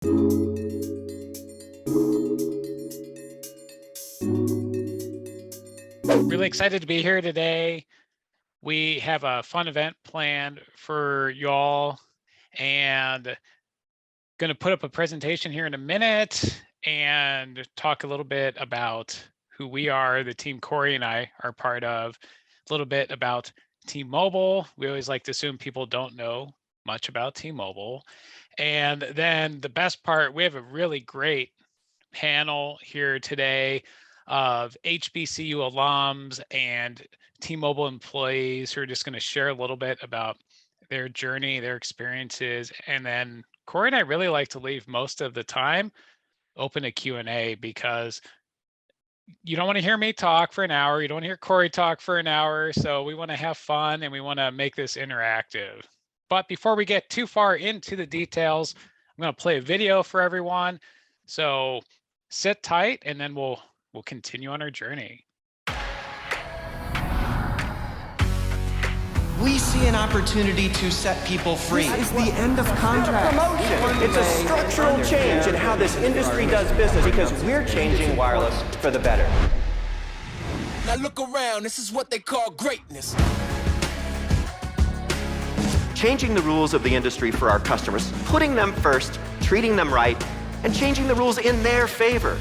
Really excited to be here today. We have a fun event planned for y'all and going to put up a presentation here in a minute and talk a little bit about who we are, the team Corey and I are part of, a little bit about T-Mobile. We always like to assume people don't know much about T-Mobile. And then the best part, we have a really great panel here today of HBCU alums and T-Mobile employees who are just going to share a little bit about their journey, their experiences, and then Corey and I really like to leave most of the time open to Q&A because you don't want to hear me talk for an hour, you don't want to hear Corey talk for an hour, so we want to have fun and we want to make this interactive. But before we get too far into the details, I'm going to play a video for everyone. So sit tight and then we'll continue on our journey. We see an opportunity to set people free. This is the end of contract. Promotion. It's a structural change in how this industry does business because we're changing wireless for the better. Now look around, this is what they call greatness. Changing the rules of the industry for our customers, putting them first, treating them right, and changing the rules in their favor.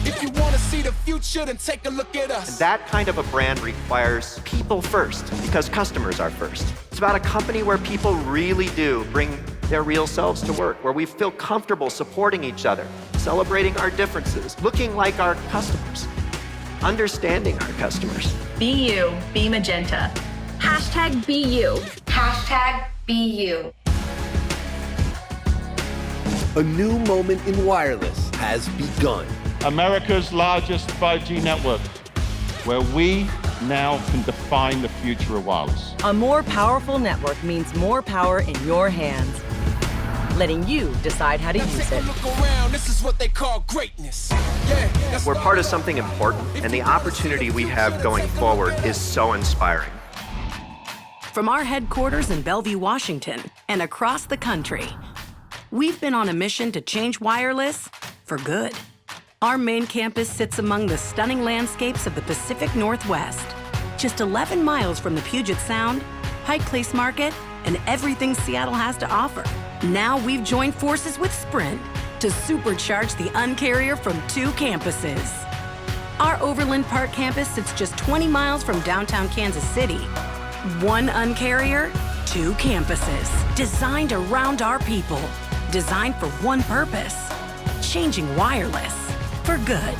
If you want to see the future, then take a look at us. And that kind of a brand requires people first, because customers are first. It's about a company where people really do bring their real selves to work, where we feel comfortable supporting each other, celebrating our differences, looking like our customers, understanding our customers. Be you, be Magenta. Hashtag be you. Hashtag be you. A new moment in wireless has begun. America's largest 5G network, where we now can define the future of wireless. A more powerful network means more power in your hands, letting you decide how to use it. Look around, this is what they call greatness. We're part of something important, and the opportunity we have going forward is so inspiring. From our headquarters in Bellevue, Washington, and across the country, we've been on a mission to change wireless for good. Our main campus sits among the stunning landscapes of the Pacific Northwest, just 11 miles from the Puget Sound, Pike Place Market, and everything Seattle has to offer. Now we've joined forces with Sprint to supercharge the Un-carrier from 2 campuses. Our Overland Park campus sits just 20 miles from downtown Kansas City. 1 Un-carrier, 2 campuses, designed around our people, designed for one purpose, changing wireless for good.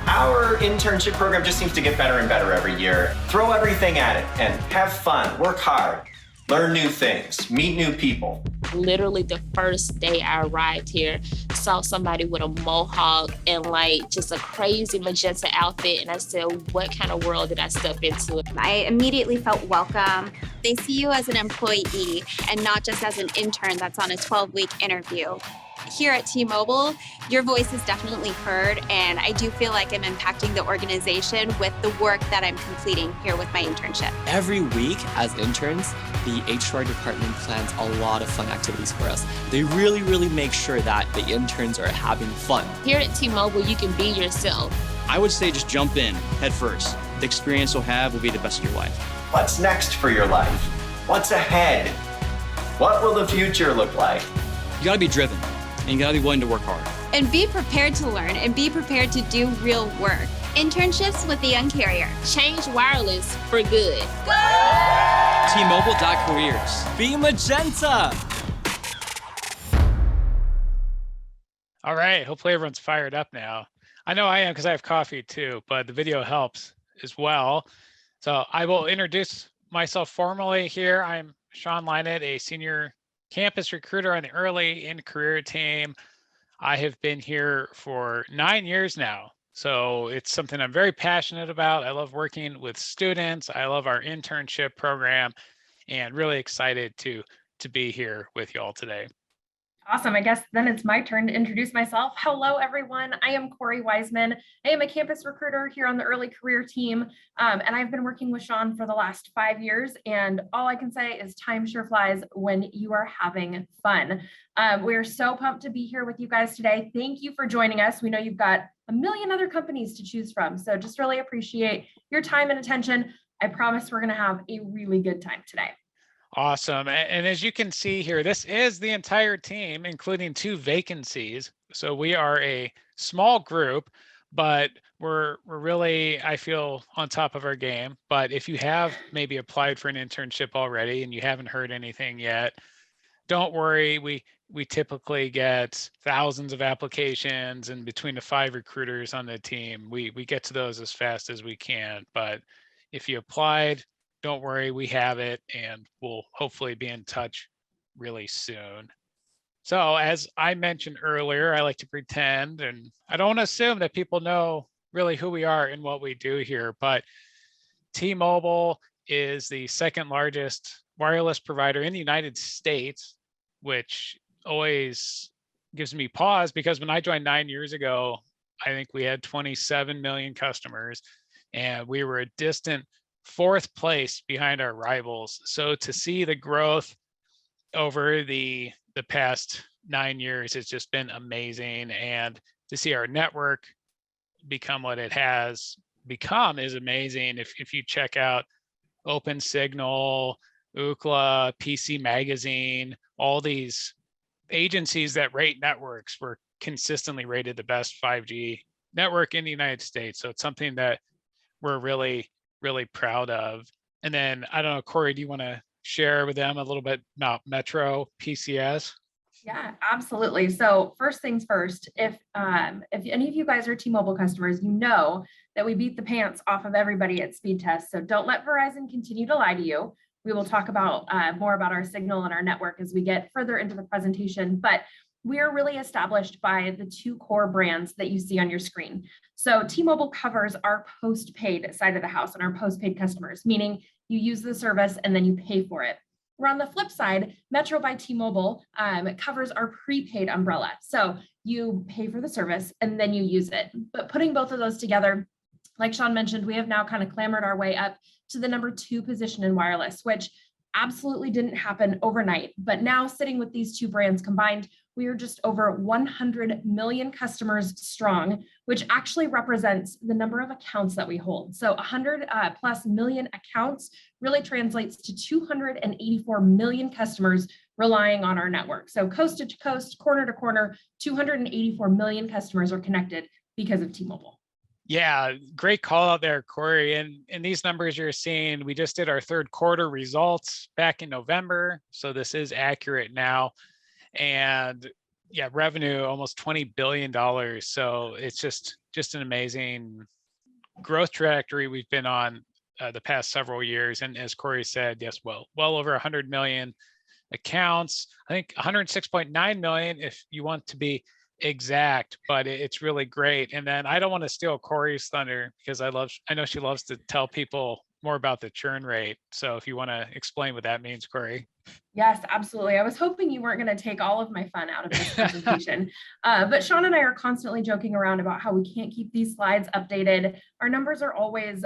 Our internship program just seems to get better and better every year. Throw everything at it and have fun, work hard, learn new things, meet new people. Literally the first day I arrived here, saw somebody with a mohawk and like just a crazy magenta outfit, and I said, what kind of world did I step into? I immediately felt welcome. They see you as an employee and not just as an intern that's on a 12-week interview. Here at T-Mobile, your voice is definitely heard, and I do feel like I'm impacting the organization with the work that I'm completing here with my internship. Every week as interns, the HR department plans a lot of fun activities for us. They really make sure that the interns are having fun. Here at T-Mobile, you can be yourself. I would say just jump in, head first. The experience you'll have will be the best of your life. What's next for your life? What's ahead? What will the future look like? You gotta be driven, and you gotta be willing to work hard. And be prepared to learn and be prepared to do real work. Internships with the Un-carrier. Change wireless for good. T-Mobile.careers. Be Magenta! All right, hopefully everyone's fired up now. I know I am because I have coffee too, but the video helps as well. So I will introduce myself formally here. I'm Sean Lynett, a senior campus recruiter on the early in career team. I have been here for 9 years now. So it's something I'm very passionate about. I love working with students. I love our internship program and really excited to be here with you all today. Awesome. I guess then it's my turn to introduce myself. Hello, everyone. I am Corey Wiseman. I am a campus recruiter here on the early career team. And I've been working with Sean for the last 5 years. And all I can say is time sure flies when you are having fun. We are so pumped to be here with you guys today. Thank you for joining us. We know you've got a million other companies to choose from. So just really appreciate your time and attention. I promise we're going to have a really good time today. Awesome. And as you can see here, this is the entire team, including 2 vacancies. So we are a small group, but we're really, I feel, on top of our game. But if you have maybe applied for an internship already and you haven't heard anything yet, don't worry. We typically get thousands of applications, and between the 5 recruiters on the team, we get to those as fast as we can. But if you applied, don't worry, we have it, and we'll hopefully be in touch really soon. So as I mentioned earlier, I like to pretend, and I don't want to assume that people know really who we are and what we do here, but T-Mobile is the 2nd largest wireless provider in the United States, which always gives me pause because when I joined 9 years ago, I think we had 27 million customers, and we were a distant 4th place behind our rivals. So to see the growth over the past 9 years, it's just been amazing. And to see our network become what it has become is amazing. If you check out Open Signal, Ookla, PC Magazine, all these agencies that rate networks, were consistently rated the best 5G network in the United States. So it's something that we're really proud of. And then I don't know, Corey, do you want to share with them a little bit about Metro PCS? Yeah, absolutely. So first things first, if any of you guys are T-Mobile customers, you know that we beat the pants off of everybody at speed tests. So don't let Verizon continue to lie to you. We will talk about more about our signal and our network as we get further into the presentation, but we are really established by the 2 core brands that you see on your screen. So T-Mobile covers our postpaid side of the house and our postpaid customers, meaning you use the service and then you pay for it. We're on the flip side, Metro by T-Mobile covers our prepaid umbrella. So you pay for the service and then you use it. But putting both of those together, like Sean mentioned, we have now kind of clambered our way up to the number 2 position in wireless, which absolutely didn't happen overnight. But now sitting with these 2 brands combined, we are just over 100 million customers strong, which actually represents the number of accounts that we hold. So 100 plus million accounts really translates to 284 million customers relying on our network. So coast to coast, corner to corner, 284 million customers are connected because of T-Mobile. Yeah, great call out there, Corey. And these numbers you're seeing, we just did our 3rd quarter results back in November. So this is accurate now. And yeah, revenue almost $20 billion. So it's just an amazing growth trajectory we've been on the past several years. And as Corey said, yes, well over 100 million accounts. I think 106.9 million if you want to be exact, but it's really great. And then I don't want to steal Corey's thunder because I know she loves to tell people more about the churn rate. So if you want to explain what that means, Corey. Yes, absolutely. I was hoping you weren't going to take all of my fun out of this presentation. But Sean and I are constantly joking around about how we can't keep these slides updated. Our numbers are always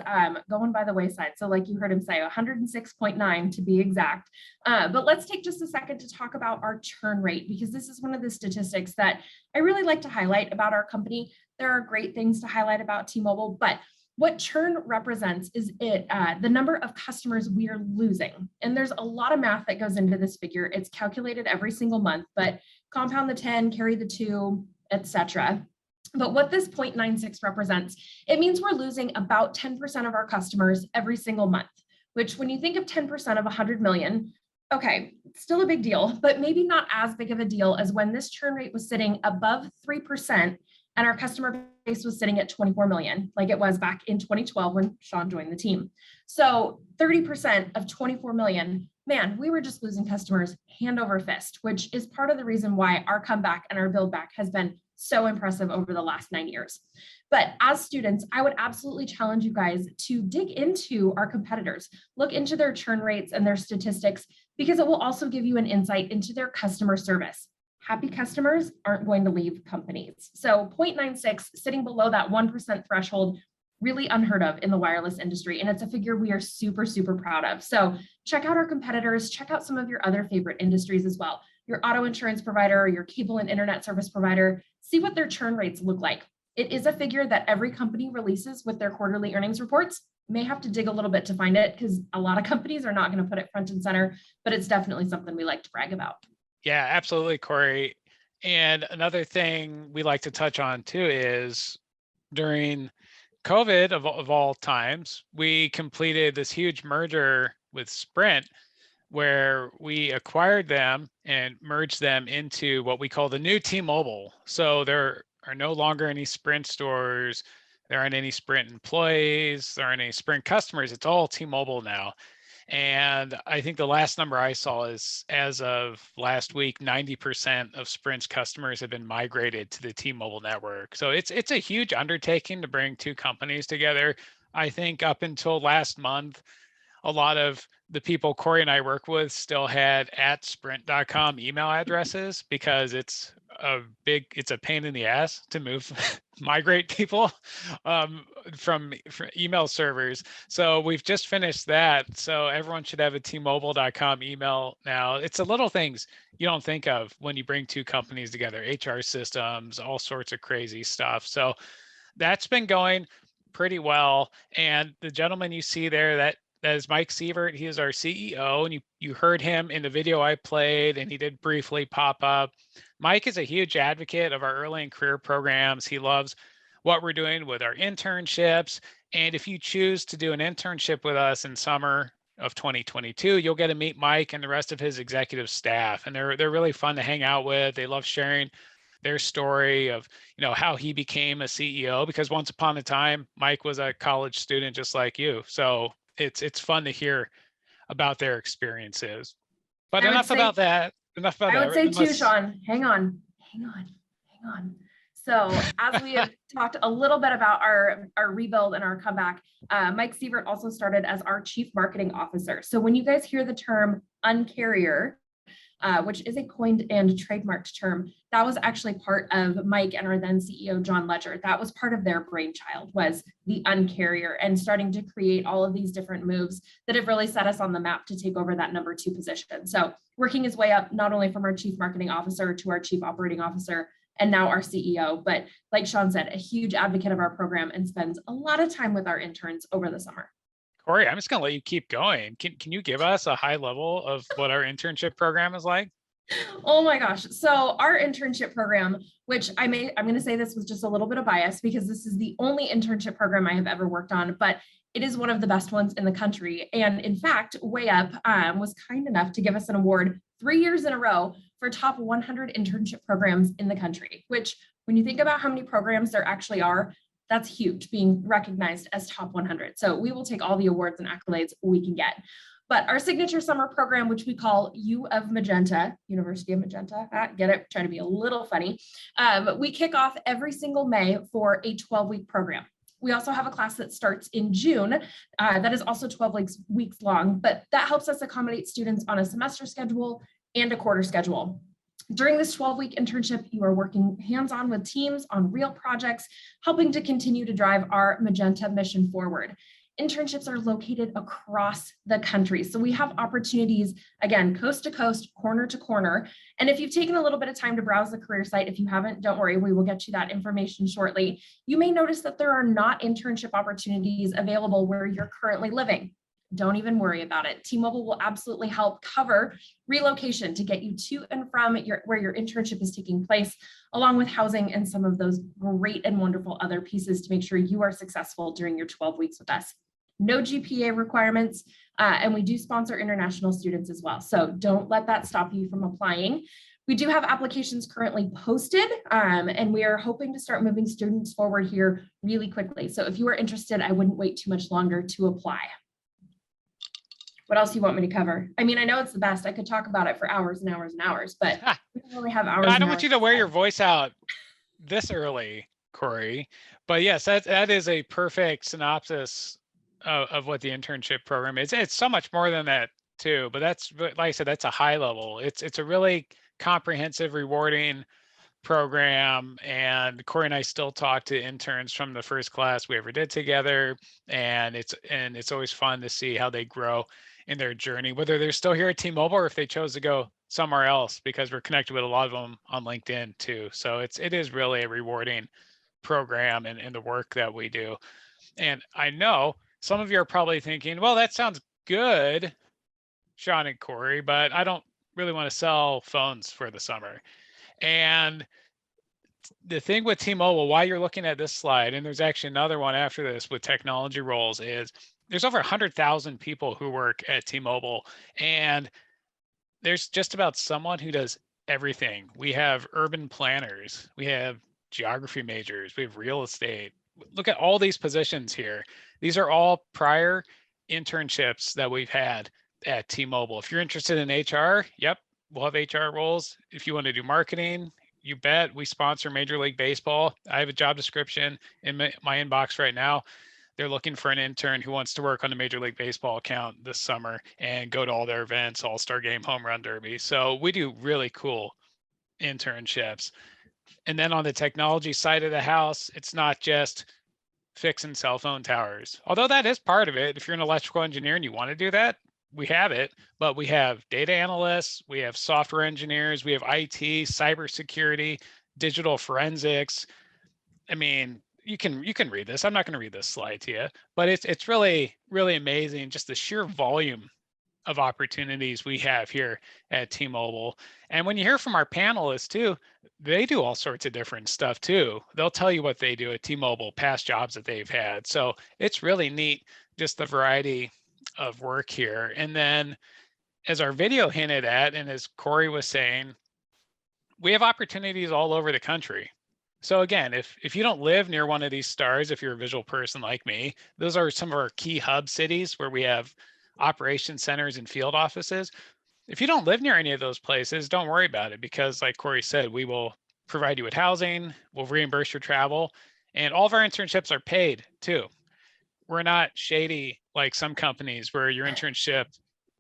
going by the wayside. So like you heard him say, 106.9 to be exact. But let's take just a second to talk about our churn rate, because this is one of the statistics that I really like to highlight about our company. There are great things to highlight about T-Mobile, but what churn represents is the number of customers we are losing. And there's a lot of math that goes into this figure. It's calculated every single month, but compound the 10, carry the 2, etc. But what this 0.96 represents, it means we're losing about 10% of our customers every single month, which when you think of 10% of 100 million, okay, still a big deal, but maybe not as big of a deal as when this churn rate was sitting above 3% and our customer base was sitting at 24 million, like it was back in 2012 when Sean joined the team. So 30% of 24 million, man, we were just losing customers hand over fist, which is part of the reason why our comeback and our build back has been so impressive over the last 9 years. But as students, I would absolutely challenge you guys to dig into our competitors, look into their churn rates and their statistics, because it will also give you an insight into their customer service. happy customers aren't going to leave companies. So 0.96, sitting below that 1% threshold, really unheard of in the wireless industry. And it's a figure we are super, super proud of. So check out our competitors, check out some of your other favorite industries as well. Your auto insurance provider, your cable and internet service provider, see what their churn rates look like. It is a figure that every company releases with their quarterly earnings reports. May have to dig a little bit to find it because a lot of companies are not going to put it front and center, but it's definitely something we like to brag about. Yeah, absolutely, Corey. And another thing we like to touch on too is during COVID of all times, we completed this huge merger with Sprint where we acquired them and merged them into what we call the new T-Mobile. So there are no longer any Sprint stores. There aren't any Sprint employees. There aren't any Sprint customers. It's all T-Mobile now. And I think the last number I saw is, as of last week, 90% of Sprint's customers have been migrated to the T-Mobile network. So it's a huge undertaking to bring two companies together. I think up until last month, a lot of the people Corey and I work with still had @sprint.com email addresses because it's a pain in the ass to migrate people from email servers. So we've just finished that. So everyone should have a tmobile.com email now. It's the little things you don't think of when you bring two companies together, HR systems, all sorts of crazy stuff. So that's been going pretty well. And the gentleman you see there, that is Mike Sievert. He is our CEO, and you heard him in the video I played, and he did briefly pop up. Mike is a huge advocate of our early and career programs. He loves what we're doing with our internships. And if you choose to do an internship with us in summer of 2022, you'll get to meet Mike and the rest of his executive staff. And they're really fun to hang out with. They love sharing their story of, how he became a CEO, because once upon a time, Mike was a college student just like you. So it's fun to hear about their experiences. But enough about that. I would say too, Sean, hang on. So as we have talked a little bit about our rebuild and our comeback, Mike Sievert also started as our Chief Marketing Officer. So when you guys hear the term uncarrier, which is a coined and trademarked term, that was actually part of Mike and our then CEO, John Ledger. That was part of their brainchild, was the uncarrier, and starting to create all of these different moves that have really set us on the map to take over that number 2 position. So working his way up, not only from our Chief Marketing Officer to our Chief Operating Officer, and now our CEO, but like Sean said, a huge advocate of our program and spends a lot of time with our interns over the summer. Corey, I'm just going to let you keep going. Can you give us a high level of what our internship program is like? Oh my gosh. So our internship program, which I'm going to say this with just a little bit of bias because this is the only internship program I have ever worked on, but it is one of the best ones in the country. And in fact, Way Up was kind enough to give us an award 3 years in a row for top 100 internship programs in the country, which when you think about how many programs there actually are, that's huge, being recognized as top 100. So we will take all the awards and accolades we can get. But our signature summer program, which we call U of Magenta, University of Magenta, get it, try to be a little funny. We kick off every single May for a 12-week program. We also have a class that starts in June that is also 12 weeks long, but that helps us accommodate students on a semester schedule and a quarter schedule. During this 12-week internship, you are working hands-on with teams on real projects, helping to continue to drive our Magenta mission forward. Internships are located across the country. So we have opportunities, again, coast to coast, corner to corner. And if you've taken a little bit of time to browse the career site, if you haven't, don't worry, we will get you that information shortly. You may notice that there are not internship opportunities available where you're currently living. Don't even worry about it. T-Mobile will absolutely help cover relocation to get you to and from where your internship is taking place, along with housing and some of those great and wonderful other pieces to make sure you are successful during your 12 weeks with us. No GPA requirements, and we do sponsor international students as well. So don't let that stop you from applying. We do have applications currently posted, and we are hoping to start moving students forward here really quickly. So if you are interested, I wouldn't wait too much longer to apply. What else do you want me to cover? I mean, I know it's the best. I could talk about it for hours and hours and hours, but we don't really have hours. I don't want you to wear your voice out this early, Corey. But yes, that is a perfect synopsis of what the internship program is. It's so much more than that too, but like I said, that's a high level. It's a really comprehensive, rewarding program. And Corey and I still talk to interns from the first class we ever did together. And it's always fun to see how they grow in their journey, whether they're still here at T-Mobile or if they chose to go somewhere else, because we're connected with a lot of them on LinkedIn too. So it is really a rewarding program in the work that we do. And I know some of you are probably thinking, well, that sounds good, Sean and Corey, but I don't really want to sell phones for the summer. And the thing with T-Mobile, why you're looking at this slide, and there's actually another one after this with technology roles, is there's over 100,000 people who work at T-Mobile, and there's just about someone who does everything. We have urban planners, we have geography majors, we have real estate. Look at all these positions here. These are all prior internships that we've had at T-Mobile. If you're interested in HR, yep, we'll have HR roles. If you want to do marketing, you bet. We sponsor Major League Baseball. I have a job description in my inbox right now. They're looking for an intern who wants to work on the Major League Baseball account this summer and go to all their events, All-Star Game, Home Run Derby. So we do really cool internships. And then on the technology side of the house, it's not just fixing cell phone towers, although that is part of it. If you're an electrical engineer and you want to do that, we have it, but we have data analysts, we have software engineers, we have IT, cybersecurity, digital forensics. I mean, you can read this. I'm not going to read this slide to you, but it's really, really amazing, just the sheer volume of opportunities we have here at T-Mobile. And when you hear from our panelists too, they do all sorts of different stuff too. They'll tell you what they do at T-Mobile, past jobs that they've had. So it's really neat, just the variety of work here. And then as our video hinted at, and as Corey was saying, we have opportunities all over the country. So again, if you don't live near one of these stars, if you're a visual person like me, those are some of our key hub cities where we have operation centers and field offices. If you don't live near any of those places, don't worry about it, because like Corey said, we will provide you with housing, we'll reimburse your travel, and all of our internships are paid too. We're not shady like some companies where your internship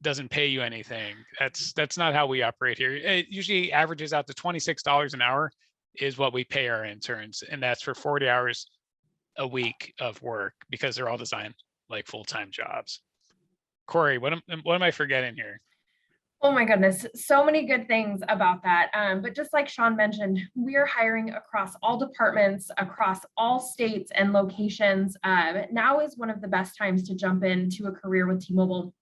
doesn't pay you anything. That's not how we operate here. It usually averages out to $26 an hour is what we pay our interns, and that's for 40 hours a week of work, because they're all designed like full-time jobs. Corey, what am I forgetting here? Oh my goodness, so many good things about that. But just like Sean mentioned, we are hiring across all departments, across all states and locations. Now is one of the best times to jump into a career with T-Mobile.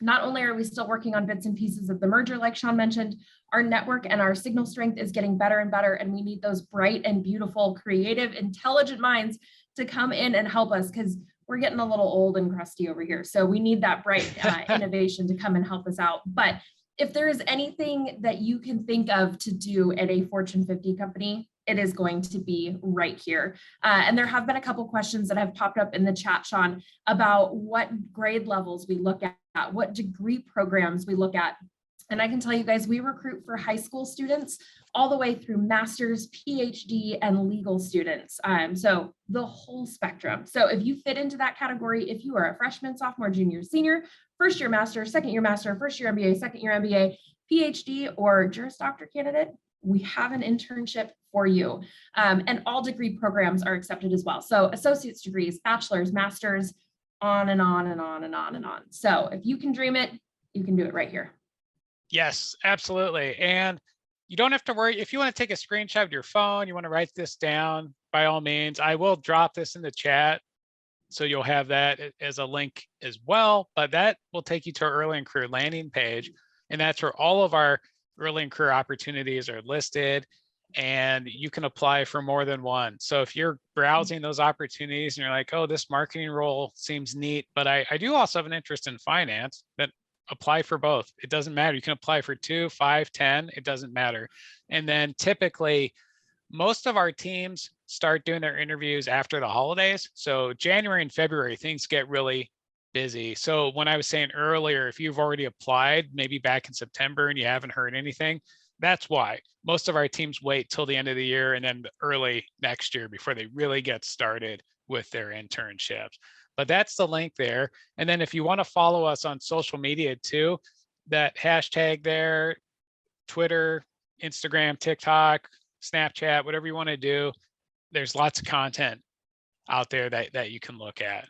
Not only are we still working on bits and pieces of the merger, like Sean mentioned, our network and our signal strength is getting better and better, and we need those bright and beautiful, creative, intelligent minds to come in and help us, because we're getting a little old and crusty over here. So we need that bright innovation to come and help us out. But if there is anything that you can think of to do at a Fortune 50 company, it is going to be right here. And there have been a couple questions that have popped up in the chat, Sean, about what grade levels we look at, what degree programs we look at. And I can tell you guys, we recruit for high school students all the way through master's, PhD, and legal students. So the whole spectrum. So if you fit into that category, if you are a freshman, sophomore, junior, senior, first year master, second year master, first year MBA, second year MBA, PhD, or Juris Doctor candidate, we have an internship for you. And all degree programs are accepted as well. So associate's degrees, bachelor's, master's, on and on and on and on and on. So if you can dream it, you can do it right here. Yes, absolutely. And you don't have to worry. If you want to take a screenshot of your phone, you want to write this down, by all means. I will drop this in the chat, so you'll have that as a link as well. But that will take you to our early in career landing page. And that's where all of our early in career opportunities are listed, and you can apply for more than one. So if you're browsing those opportunities and you're like, oh, this marketing role seems neat, but I do also have an interest in finance, then apply for both. It doesn't matter. You can apply for 2, 5, 10, it doesn't matter. And then typically most of our teams start doing their interviews after the holidays. So January and February, things get really busy. So when I was saying earlier, if you've already applied, maybe back in September and you haven't heard anything, that's why. Most of our teams wait till the end of the year and then early next year before they really get started with their internships. But that's the link there. And then if you want to follow us on social media too, that hashtag there, Twitter, Instagram, TikTok, Snapchat, whatever you want to do. There's lots of content out there that you can look at.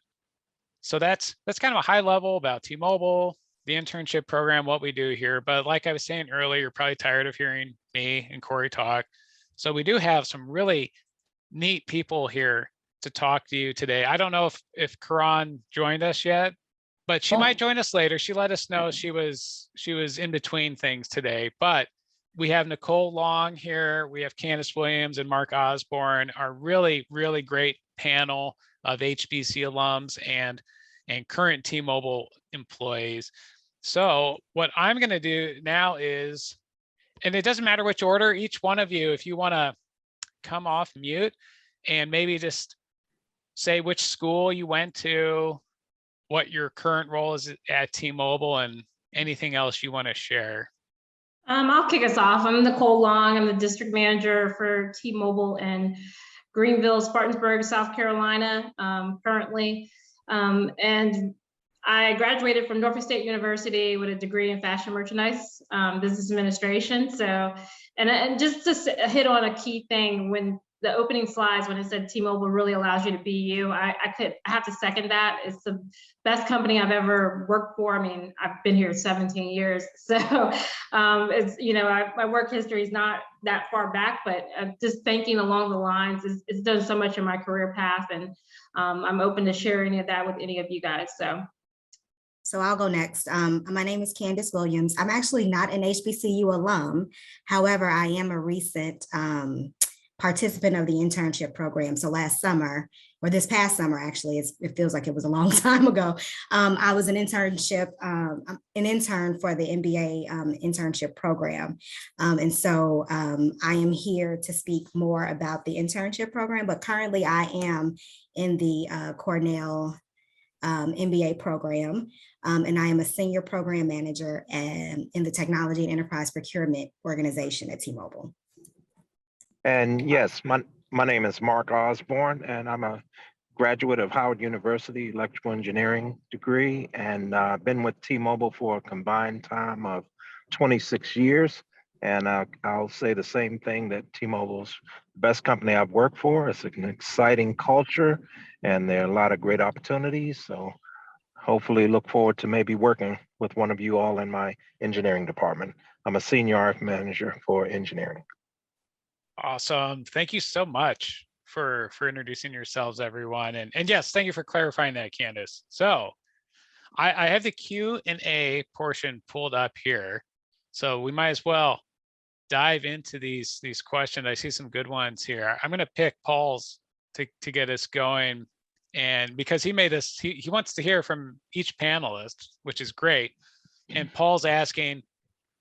So that's kind of a high level about T-Mobile, the internship program, what we do here. But like I was saying earlier, you're probably tired of hearing me and Corey talk. So we do have some really neat people here to talk to you today. I don't know if Karan joined us yet, but she might join us later. She let us know she was in between things today. But we have Nicole Long here. We have Candice Williams and Mark Osborne, our really, really great panel of HBC alums and current T-Mobile employees. So what I'm going to do now is, and it doesn't matter which order, each one of you, if you want to come off mute and maybe just say which school you went to, what your current role is at T-Mobile, and anything else you want to share. I'll kick us off. I'm Nicole Long. I'm the district manager for T-Mobile in Greenville, Spartanburg, South Carolina, currently. And I graduated from Norfolk State University with a degree in fashion merchandise, business administration. So, and just to hit on a key thing, when the opening slides, when it said T-Mobile really allows you to be you, I have to second that. It's the best company I've ever worked for. I mean, I've been here 17 years. So it's, you know, my work history is not that far back, but just thinking along the lines, it's done so much in my career path. And I'm open to share any of that with any of you guys, So I'll go next. My name is Candice Williams. I'm actually not an HBCU alum. However, I am a recent participant of the internship program. So last summer, or this past summer, actually, it feels like it was a long time ago. I was an intern for the MBA internship program. And so I am here to speak more about the internship program, but currently I am in the Cornell MBA program. And I am a senior program manager in the Technology and Enterprise Procurement Organization at T-Mobile. And yes, my name is Mark Osborne, and I'm a graduate of Howard University electrical engineering degree, and I've been with T-Mobile for a combined time of 26 years. And I'll say the same thing, that T-Mobile's the best company I've worked for. It's an exciting culture, and there are a lot of great opportunities. So hopefully look forward to maybe working with one of you all in my engineering department. I'm a senior RF manager for engineering. Awesome. Thank you so much for introducing yourselves, everyone. And yes, thank you for clarifying that, Candice. So I have the Q&A portion pulled up here. So we might as well dive into these questions. I see some good ones here. I'm going to pick Paul's to get us going. And because he made us, he wants to hear from each panelist, which is great. And Paul's asking,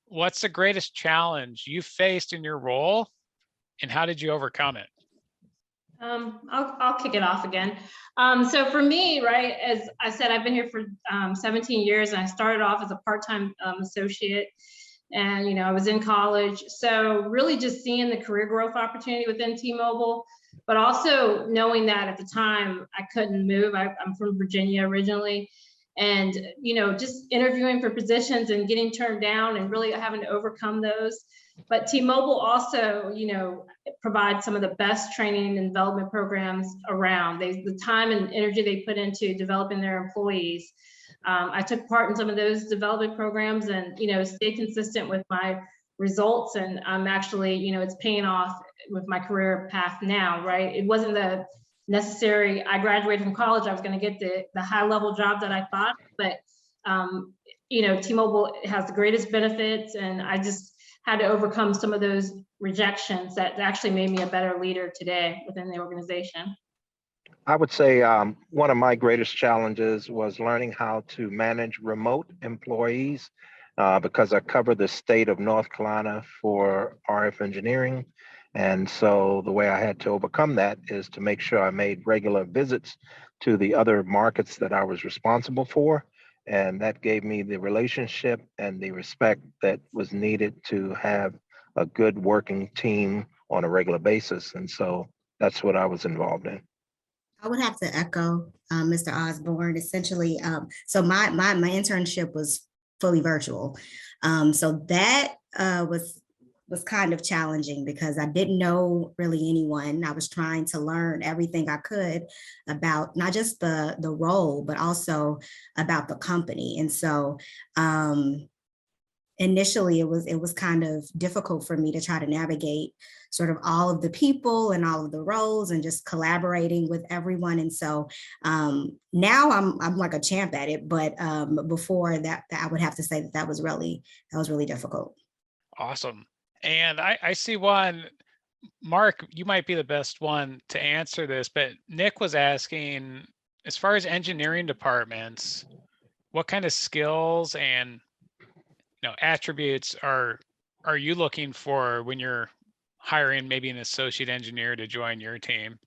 what's the greatest challenge you faced in your role, and how did you overcome it? I'll kick it off again. So for me, right, as I said, I've been here for 17 years, and I started off as a part-time associate, and you know, I was in college. So really just seeing the career growth opportunity within T-Mobile, but also knowing that at the time I couldn't move. I'm from Virginia originally, and you know, just interviewing for positions and getting turned down and really having to overcome those. But T-Mobile also, you know, provides some of the best training and development programs around. The time and energy they put into developing their employees. I took part in some of those development programs, and you know, stayed consistent with my results, and I'm actually, you know, it's paying off with my career path now, right? It wasn't the necessary, I graduated from college, I was going to get the high level job that I thought, but you know, T-Mobile has the greatest benefits, and I just had to overcome some of those rejections that actually made me a better leader today within the organization. I would say one of my greatest challenges was learning how to manage remote employees because I cover the state of North Carolina for RF engineering. And so the way I had to overcome that is to make sure I made regular visits to the other markets that I was responsible for. And that gave me the relationship and the respect that was needed to have a good working team on a regular basis. And so that's what I was involved in. I would have to echo Mr. Osborne. Essentially, so my internship was fully virtual. So that was was kind of challenging because I didn't know really anyone. I was trying to learn everything I could about not just the role, but also about the company. And so initially it was kind of difficult for me to try to navigate sort of all of the people and all of the roles and just collaborating with everyone. And so now I'm like a champ at it, but before that, I would have to say that was really difficult. Awesome. And I see one, Mark, you might be the best one to answer this, but Nick was asking, as far as engineering departments, what kind of skills and attributes are you looking for when you're hiring maybe an associate engineer to join your team?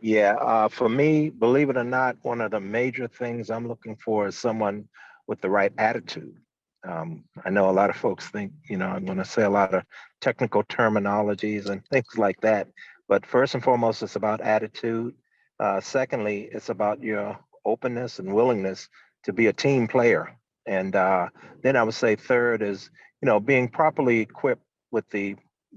Yeah, for me, believe it or not, one of the major things I'm looking for is someone with the right attitude. I know a lot of folks think, I'm going to say a lot of technical terminologies and things like that, but first and foremost, it's about attitude. Secondly, it's about your openness and willingness to be a team player. And then I would say third is, being properly equipped with the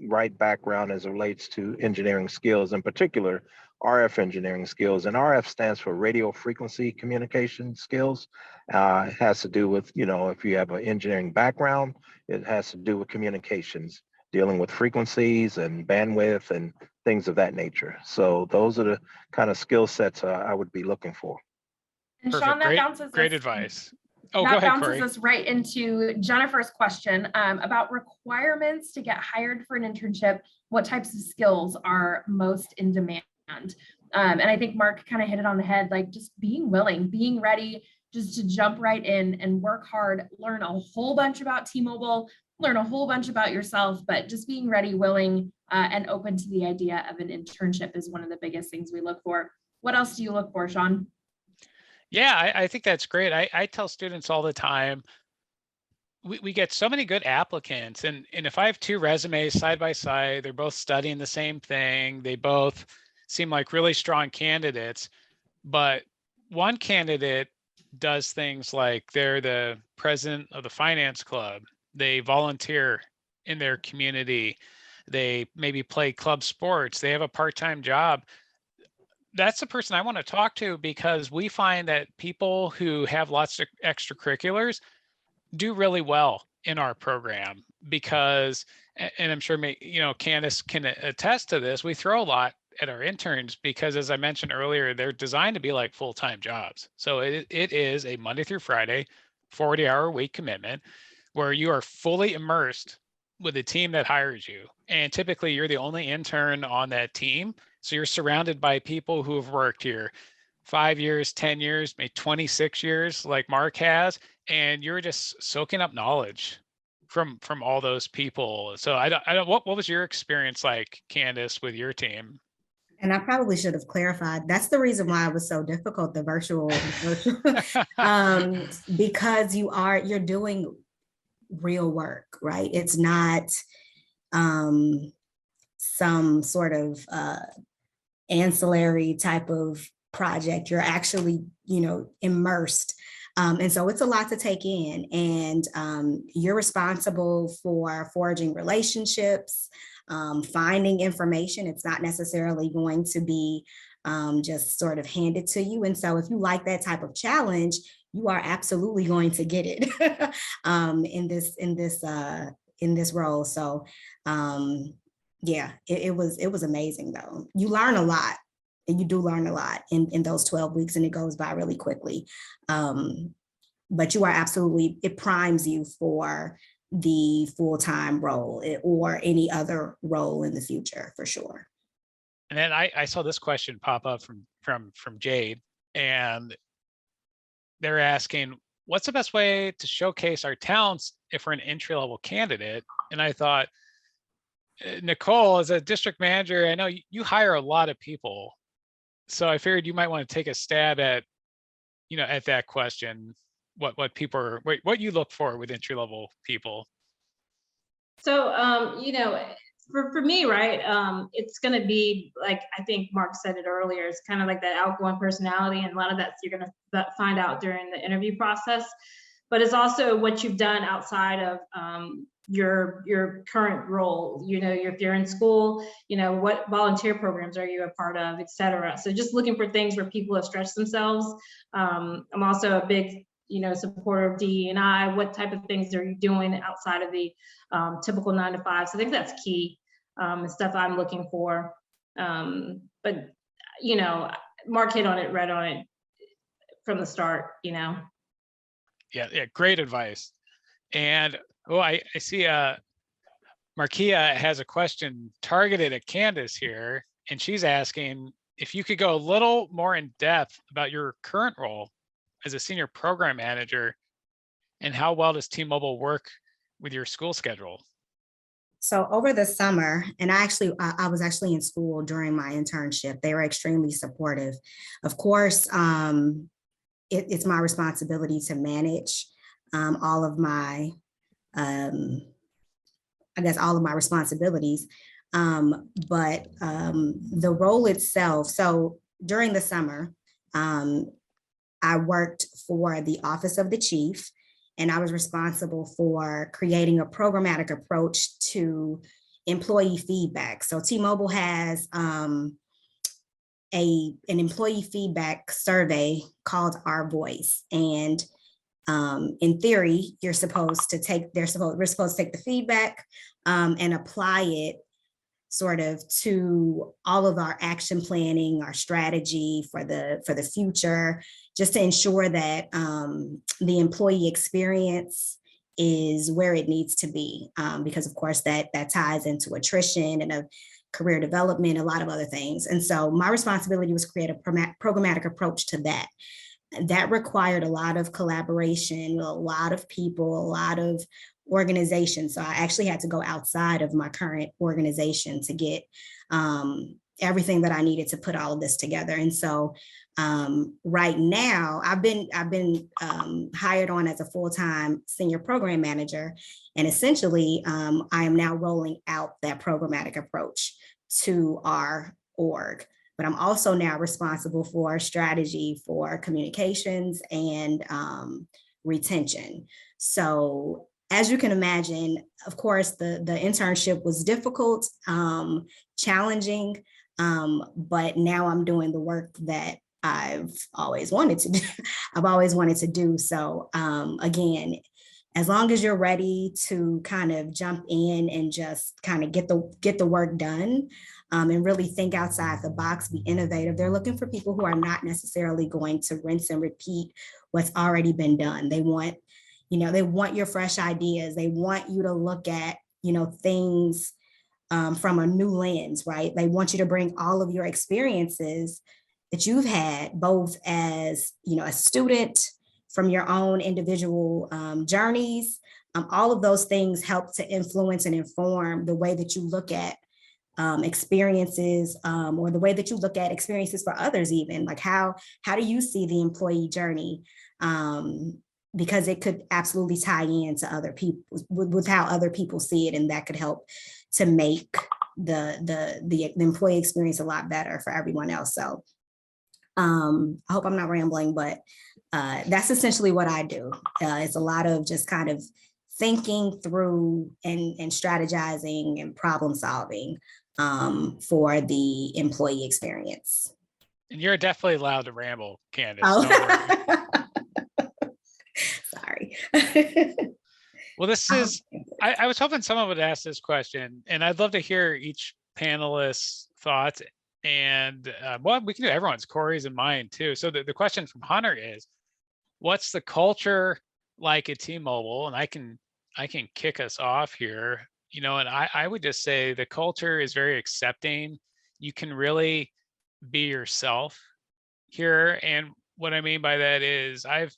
right background as it relates to engineering skills, in particular, RF engineering skills. And RF stands for radio frequency communication skills. It has to do with, if you have an engineering background, it has to do with communications, dealing with frequencies and bandwidth and things of that nature. So those are the kind of skill sets I would be looking for. And Perfect. Sean, that bounces Great us, advice. Oh, that go ahead, bounces Corey. us right into Jennifer's question about requirements to get hired for an internship. What types of skills are most in demand? And I think Mark kind of hit it on the head, like just being willing, being ready, just to jump right in and work hard, learn a whole bunch about T-Mobile, learn a whole bunch about yourself, but just being ready, willing, and open to the idea of an internship is one of the biggest things we look for. What else do you look for, Sean? Yeah, I think that's great. I tell students all the time, we get so many good applicants, and if I have two resumes side by side, they're both studying the same thing, they both seem like really strong candidates, but one candidate does things like they're the president of the finance club, they volunteer in their community, they maybe play club sports, they have a part-time job. That's the person I want to talk to, because we find that people who have lots of extracurriculars do really well in our program, because, and I'm sure, Candice can attest to this, we throw a lot at our interns because, as I mentioned earlier, they're designed to be like full-time jobs. So it is a Monday through Friday, 40-hour week commitment where you are fully immersed with a team that hires you. And typically you're the only intern on that team. So you're surrounded by people who have worked here 5 years, 10 years, maybe 26 years, like Mark has, and you're just soaking up knowledge from all those people. So I don't, what was your experience like, Candice, with your team? And I probably should have clarified. That's the reason why it was so difficult, the virtual because you're doing real work, right? It's not some sort of ancillary type of project. You're actually, immersed. And so it's a lot to take in, and you're responsible for forging relationships, finding information. It's not necessarily going to be just sort of handed to you. And so if you like that type of challenge, you are absolutely going to get it in this role. So yeah, it was amazing though. You learn a lot, and you do learn a lot in those 12 weeks, and it goes by really quickly. But you are absolutely, it primes you for the full-time role or any other role in the future, for sure. And then I saw this question pop up from Jade, and they're asking, what's the best way to showcase our talents if we're an entry-level candidate? And I thought, Nicole, as a district manager, I know you hire a lot of people, so I figured you might want to take a stab at, at that question. What people are, what you look for with entry-level people. So, for me, right, it's going to be like, I think Mark said it earlier, it's kind of like that outgoing personality, and a lot of that you're going to find out during the interview process. But it's also what you've done outside of your current role. You know, if you're in school, you know, what volunteer programs are you a part of, et cetera. So just looking for things where people have stretched themselves. I'm also a big, you know, supporter of DE&I. What type of things are you doing outside of the typical 9 to 5? So I think that's key, and stuff I'm looking for. But, you know, Mark hit on it, read on it from the start, you know. Yeah, great advice. And I see Markia has a question targeted at Candice here, and she's asking if you could go a little more in depth about your current role as a senior program manager, and how well does T-Mobile work with your school schedule? So over the summer, and I was actually in school during my internship. They were extremely supportive. Of course, it's my responsibility to manage all of my, I guess, all of my responsibilities. But the role itself, so during the summer, I worked for the Office of the Chief, and I was responsible for creating a programmatic approach to employee feedback. So T-Mobile has an employee feedback survey called Our Voice. And in theory, we're supposed to take the feedback and apply it sort of to all of our action planning, our strategy for the future, just to ensure that the employee experience is where it needs to be, because of course that ties into attrition and a career development, a lot of other things. And so my responsibility was to create a programmatic approach to that. That required a lot of collaboration, a lot of people, a lot of organization. So I actually had to go outside of my current organization to get everything that I needed to put all of this together. And so right now I've been hired on as a full-time senior program manager. And essentially I am now rolling out that programmatic approach to our org. But I'm also now responsible for strategy for communications and retention. So as you can imagine, of course, the internship was difficult, challenging, but now I'm doing the work that I've always wanted to do. I've always wanted to do. So again, as long as you're ready to kind of jump in and just kind of get the work done, and really think outside the box, be innovative. They're looking for people who are not necessarily going to rinse and repeat what's already been done. They want, they want your fresh ideas. They want you to look at, things from a new lens, right? They want you to bring all of your experiences that you've had, both as, a student, from your own individual journeys. All of those things help to influence and inform the way that you look at experiences, or the way that you look at experiences for others, even like how do you see the employee journey? Because it could absolutely tie into other people with how other people see it, and that could help to make the employee experience a lot better for everyone else. So I hope I'm not rambling, but that's essentially what I do. It's a lot of just kind of thinking through and strategizing and problem solving for the employee experience. And you're definitely allowed to ramble, Candice. Oh. Sorry. Well, this is, I was hoping someone would ask this question, and I'd love to hear each panelist's thoughts. And well, we can do everyone's, Corey's and mine too. So the question from Hunter is, what's the culture like at T-Mobile? And I can kick us off here, and I would just say the culture is very accepting. You can really be yourself here. And what I mean by that is I've,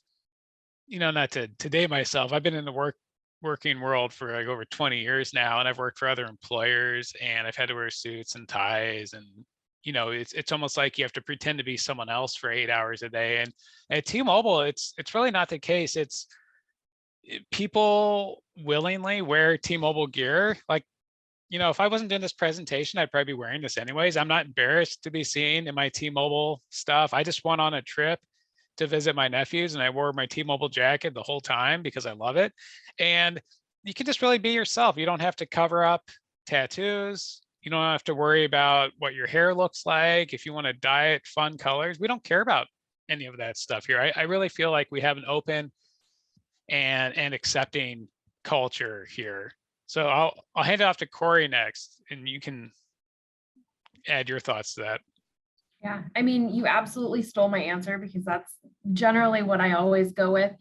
not to date myself, I've been in the working world for like over 20 years now, and I've worked for other employers, and I've had to wear suits and ties, and it's almost like you have to pretend to be someone else for 8 hours a day. And at T-Mobile, it's really not the case. It's people willingly wear T-Mobile gear. Like, if I wasn't doing this presentation, I'd probably be wearing this anyways. I'm not embarrassed to be seen in my T-Mobile stuff. I just went on a trip to visit my nephews, and I wore my T-Mobile jacket the whole time because I love it. And you can just really be yourself. You don't have to cover up tattoos. You don't have to worry about what your hair looks like. If you want to dye it fun colors, we don't care about any of that stuff here. I really feel like we have an open and accepting culture here. So I'll hand it off to Corey next, and you can add your thoughts to that. Yeah, I mean, you absolutely stole my answer because that's generally what I always go with.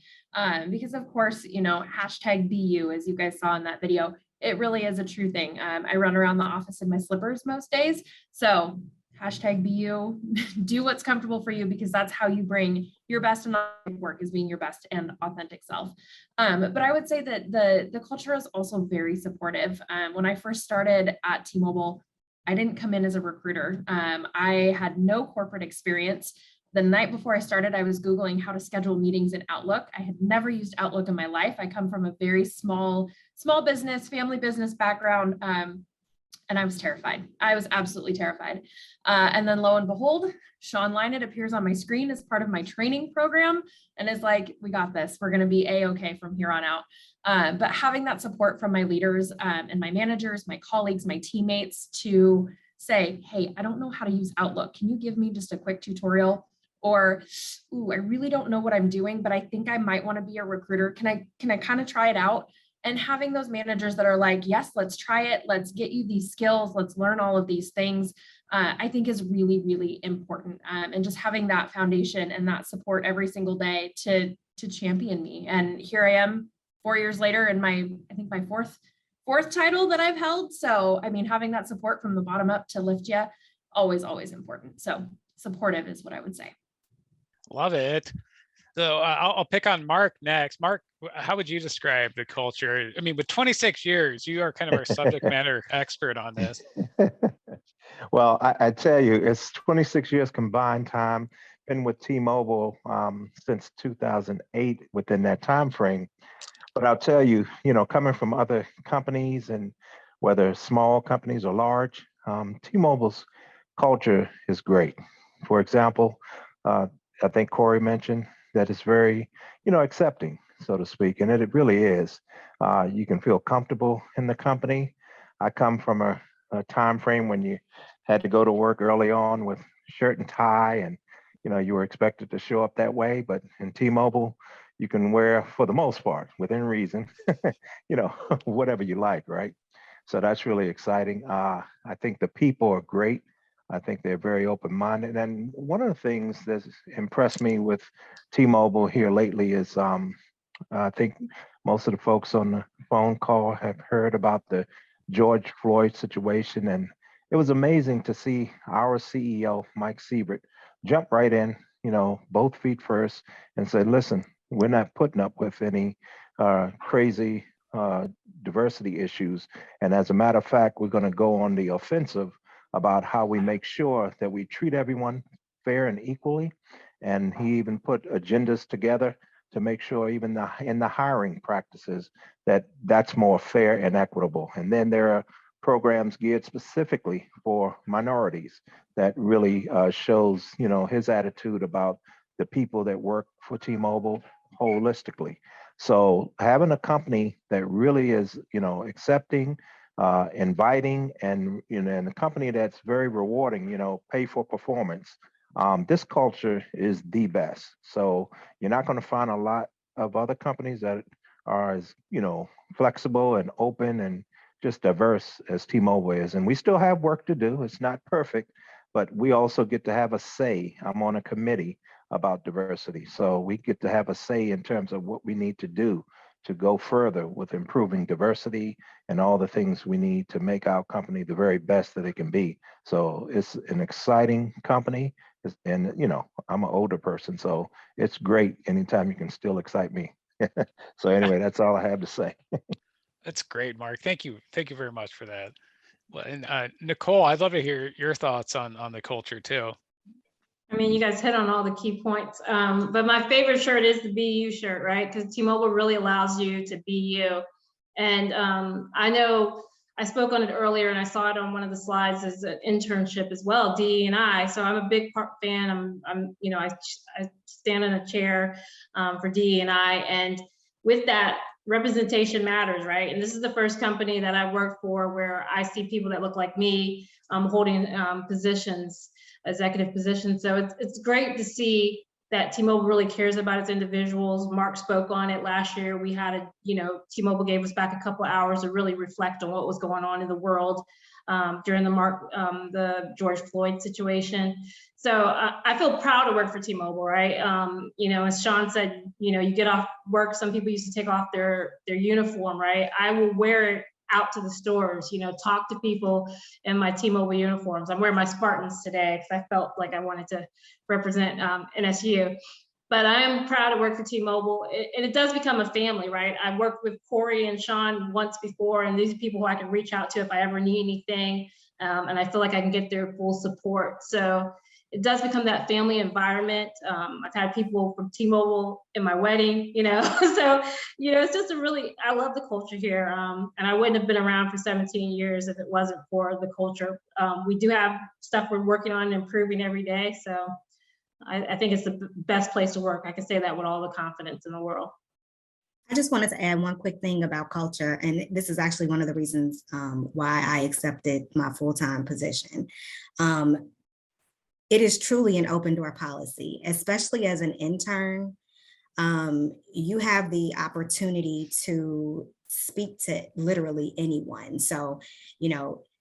Because of course, you know, hashtag BU, as you guys saw in that video, it really is a true thing. I run around the office in my slippers most days. So hashtag BU, do what's comfortable for you, because that's how you bring your best and authentic work, is being your best and authentic self. But I would say that the culture is also very supportive. When I first started at T-Mobile, I didn't come in as a recruiter. I had no corporate experience. The night before I started, I was Googling how to schedule meetings in Outlook. I had never used Outlook in my life. I come from a very small business, family business background, and I was terrified. I was absolutely terrified. And then lo and behold, Sean Lynett appears on my screen as part of my training program and is like, we got this. We're going to be A-okay from here on out. But having that support from my leaders and my managers, my colleagues, my teammates to say, hey, I don't know how to use Outlook. Can you give me just a quick tutorial? Or, ooh, I really don't know what I'm doing, but I think I might want to be a recruiter. Can I kind of try it out? And having those managers that are like, yes, let's try it. Let's get you these skills. Let's learn all of these things, I think is really, really important. And just having that foundation and that support every single day to champion me. And here I am 4 years later in I think my fourth title that I've held. So, I mean, having that support from the bottom up to lift you, always important. So supportive is what I would say. Love it. So I'll pick on Mark next. Mark, how would you describe the culture? I mean, with 26 years, you are kind of our subject matter expert on this. Well, I tell you, it's 26 years combined time. Been with T-Mobile since 2008 within that time frame. But I'll tell you, you know, coming from other companies, and whether small companies or large, T-Mobile's culture is great. For example, I think Corey mentioned that it's very, you know, accepting, so to speak, and it really is. You can feel comfortable in the company. I come from a time frame when you had to go to work early on with shirt and tie, and you know, you were expected to show up that way. But in T-Mobile, you can wear, for the most part, within reason, you know, whatever you like, right? So that's really exciting. I think the people are great. I think they're very open-minded. And one of the things that's impressed me with T-Mobile here lately is I think most of the folks on the phone call have heard about the George Floyd situation. And it was amazing to see our CEO, Mike Siebert, jump right in, you know, both feet first, and say, listen, we're not putting up with any crazy diversity issues. And as a matter of fact, we're going to go on the offensive about how we make sure that we treat everyone fair and equally. And he even put agendas together to make sure even in the hiring practices that's more fair and equitable. And then there are programs geared specifically for minorities that really shows, you know, his attitude about the people that work for T-Mobile holistically. So having a company that really is, you know, accepting, inviting, and you know, and a company that's very rewarding, you know, pay for performance. This culture is the best. So you're not going to find a lot of other companies that are as, you know, flexible and open and just diverse as T-Mobile is. And we still have work to do. It's not perfect, but we also get to have a say. I'm on a committee about diversity, so we get to have a say in terms of what we need to do to go further with improving diversity and all the things we need to make our company the very best that it can be. So it's an exciting company. And, you know, I'm an older person, so it's great anytime you can still excite me. So anyway, that's all I have to say. That's great, Mark. Thank you. Thank you very much for that. Well, and Nicole, I'd love to hear your thoughts on the culture too. I mean, you guys hit on all the key points, but my favorite shirt is the BU shirt, right? Because T-Mobile really allows you to be you. And I know I spoke on it earlier, and I saw it on one of the slides as an internship as well, DE&I. So I'm a big fan. I'm you know, I stand in a chair for DE&I, and with that, representation matters, right? And this is the first company that I worked for where I see people that look like me holding positions, executive positions. So it's great to see that T-Mobile really cares about its individuals. Mark spoke on it last year. We had T-Mobile gave us back a couple of hours to really reflect on what was going on in the world during the George Floyd situation. So I feel proud to work for T-Mobile, right? As Sean said, you get off work, some people used to take off their uniform, right? I will wear it out to the stores, talk to people in my T-Mobile uniforms. I'm wearing my Spartans today because I felt like I wanted to represent NSU. But I am proud to work for T-Mobile, and it does become a family, right? I worked with Corey and Sean once before, and these are people who I can reach out to if I ever need anything, and I feel like I can get their full support. So it does become that family environment. I've had people from T-Mobile in my wedding, so, it's just I love the culture here. And I wouldn't have been around for 17 years if it wasn't for the culture. We do have stuff we're working on and improving every day. So I think it's the best place to work. I can say that with all the confidence in the world. I just wanted to add one quick thing about culture. And this is actually one of the reasons why I accepted my full-time position. It is truly an open door policy, especially as an intern. You have the opportunity to speak to literally anyone. So,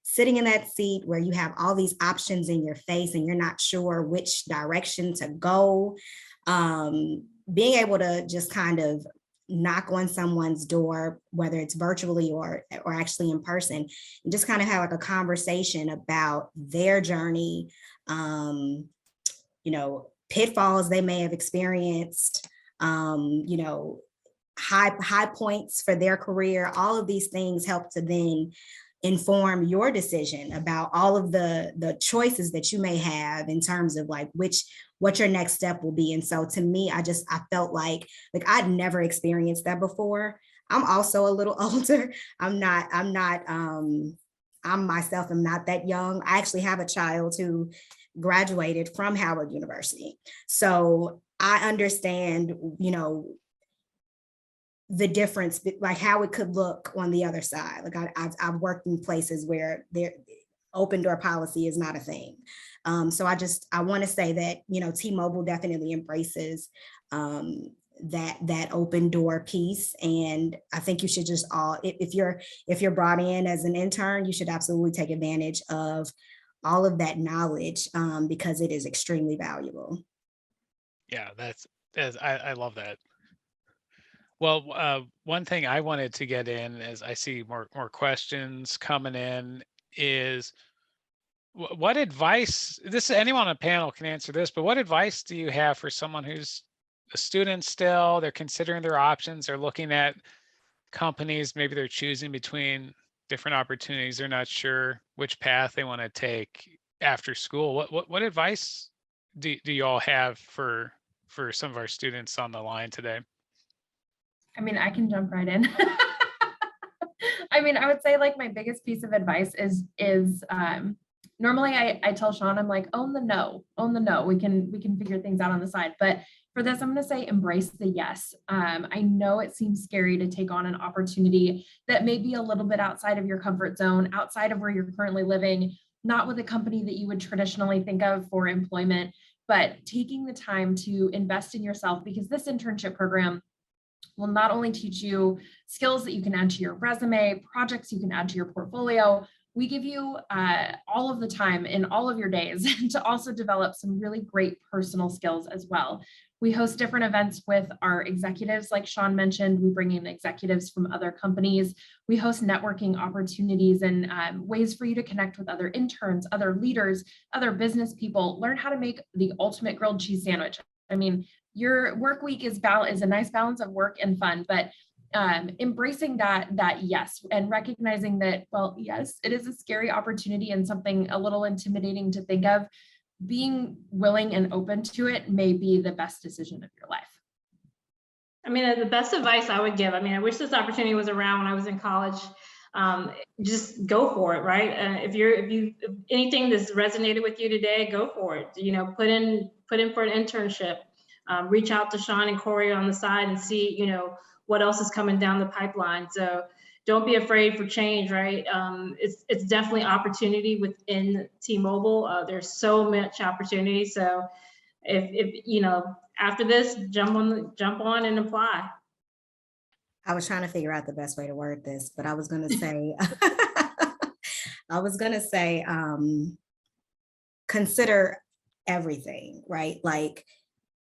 sitting in that seat where you have all these options in your face and you're not sure which direction to go, being able to just kind of knock on someone's door, whether it's virtually or actually in person, and just kind of have like a conversation about their journey, pitfalls they may have experienced, high points for their career. All of these things help to then inform your decision about all of the choices that you may have in terms of like what your next step will be. And so to me, I felt like I'd never experienced that before. I'm also a little older. I myself am not that young. I actually have a child who graduated from Howard University. So I understand, the difference, like how it could look on the other side. Like I've worked in places where their open door policy is not a thing. So I want to say that, T-Mobile definitely embraces that open door piece. And I think you should just if you're brought in as an intern, you should absolutely take advantage of all of that knowledge because it is extremely valuable. Yeah, I love that. Well, one thing I wanted to get in as I see more questions coming in is what advice, anyone on the panel can answer this, but what advice do you have for someone who's a student still, they're considering their options, they're looking at companies, maybe they're choosing between different opportunities, they're not sure which path they want to take after school. What advice do you all have for some of our students on the line today? I mean, I can jump right in. I would say like my biggest piece of advice is normally I tell Sean, I'm like, own the no. We can figure things out on the side. But for this, I'm going to say embrace the yes. I know it seems scary to take on an opportunity that may be a little bit outside of your comfort zone, outside of where you're currently living, not with a company that you would traditionally think of for employment, but taking the time to invest in yourself, because this internship program will not only teach you skills that you can add to your resume, projects you can add to your portfolio. We give you all of the time in all of your days to also develop some really great personal skills as well. We host different events with our executives, like Sean mentioned. We bring in executives from other companies. We host networking opportunities and ways for you to connect with other interns, other leaders, other business people, learn how to make the ultimate grilled cheese sandwich. Your work week is a nice balance of work and fun, but embracing that yes, and recognizing that, well, yes, it is a scary opportunity and something a little intimidating to think of. Being willing and open to it may be the best decision of your life. The best advice I would give, I wish this opportunity was around when I was in college. Just go for it, right? If anything that's resonated with you today, go for it. Put in for an internship. Reach out to Sean and Corey on the side and see, what else is coming down the pipeline. So don't be afraid for change, right? It's definitely opportunity within T-Mobile. There's so much opportunity. So if you know, after this, jump on and apply. I was trying to figure out the best way to word this, but I was going to say, consider everything, right? Like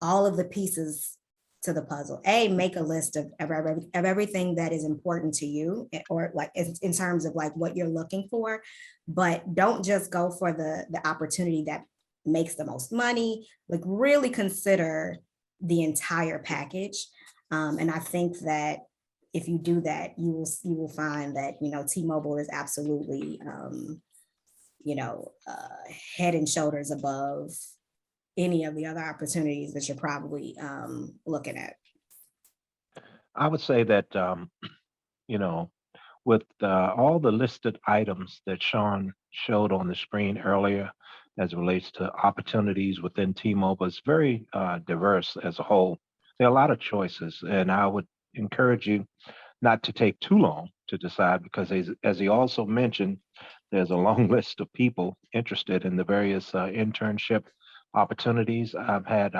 all of the pieces to the puzzle. Make a list of everything that is important to you, or like in terms of like what you're looking for, but don't just go for the opportunity that makes the most money. Like really consider the entire package. And I think that if you do that, you will find that, you know, T-Mobile is absolutely, head and shoulders above any of the other opportunities that you're probably looking at. I would say that, with all the listed items that Sean showed on the screen earlier, as it relates to opportunities within T-Mobile, it's very diverse as a whole. There are a lot of choices, and I would encourage you not to take too long to decide, because as he also mentioned, there's a long list of people interested in the various internship opportunities. I've had